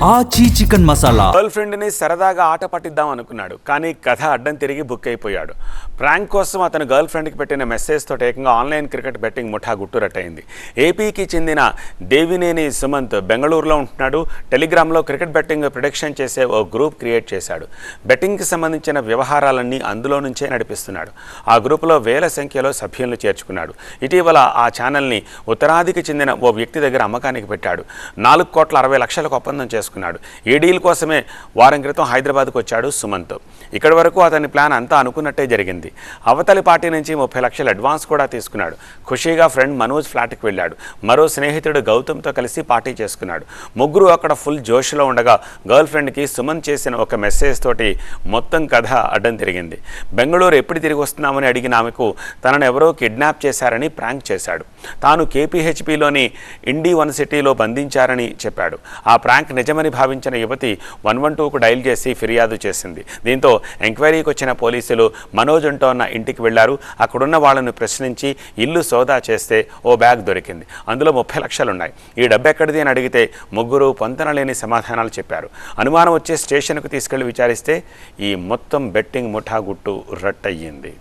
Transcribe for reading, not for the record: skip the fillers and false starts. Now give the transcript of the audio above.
ఆచి chicken masala. Girl friend ని సరదాగా ఆట పట్టిద్దాం అనుకున్నాడు, కానీ కథ అడ్డం తిరిగి బుక్ అయిపోయాడు. ప్రాంక్ కోసం అతను గర్ల్ ఫ్రెండ్ కి పెట్టిన మెసేజ్ తోటి ఏకంగా ఆన్లైన్ క్రికెట్ బెట్టింగ్ ముఠా గుట్టురట్టయింది. ఏపీకి చెందిన దేవినేని సుమంత్ బెంగళూరులో ఉంటున్నాడు. టెలిగ్రామ్లో క్రికెట్ బెట్టింగ్ ప్రిడిక్షన్ చేసే ఓ గ్రూప్ క్రియేట్ చేశాడు. బెట్టింగ్కి సంబంధించిన వ్యవహారాలన్నీ అందులో నుంచే నడిపిస్తున్నాడు. ఆ గ్రూపులో వేల సంఖ్యలో సభ్యులను చేర్చుకున్నాడు. ఇటీవల ఆ ఛానల్ని ఉత్తరాదికి చెందిన ఓ వ్యక్తి దగ్గర అమ్మకానికి పెట్టాడు. 4,60,00,000 ఒప్పందం చేసుకున్నాడు. ఈ డీల్ కోసమే వారం క్రితం హైదరాబాద్కు వచ్చాడు సుమంత్. ఇక్కడి వరకు అతని ప్లాన్ అంతా అనుకున్నట్టే జరిగింది. అవతలి పార్టీ నుంచి 30 లక్షల అడ్వాన్స్ కూడా తీసుకున్నాడు. ఖుషీగా ఫ్రెండ్ మనోజ్ ఫ్లాట్కి వెళ్ళాడు. మరో స్నేహితుడు గౌతమ్తో కలిసి పార్టీ చేసుకున్నాడు. ముగ్గురు అక్కడ ఫుల్ జోష్లో ఉండగా గర్ల్ ఫ్రెండ్కి సుమంత్ చేసిన ఒక మెసేజ్ తోటి మొత్తం కథ అడ్డం తిరిగింది. బెంగళూరు ఎప్పుడు తిరిగి వస్తున్నామని అడిగిన ఆమెకు తనను ఎవరో కిడ్నాప్ చేశారని ప్రాంక్ చేశాడు. తాను కేపీహెచ్పీలోని ఇండి వన్ సిటీలో బంధించారని చెప్పాడు. ఆ ప్రాంక్ నిజమని భావించిన యువతి 112కు డైల్ చేసి ఫిర్యాదు చేసింది. దీంతో ఎంక్వైరీకి వచ్చిన పోలీసులు మనోజ్ ఉన్న ఇంటికి వెళ్లారు. అక్కడున్న వాళ్ళను ప్రశ్నించి ఇల్లు సోదా చేస్తే ఓ బ్యాగ్ దొరికింది. అందులో 30 లక్షలున్నాయి. ఈ డబ్బు ఎక్కడిది అని అడిగితే ముగ్గురు పొంతనలేని సమాధానాలు చెప్పారు. అనుమానం వచ్చే స్టేషన్కు తీసుకెళ్లి విచారిస్తే ఈ మొత్తం బెట్టింగ్ ముఠా గుట్టు రట్టయ్యింది.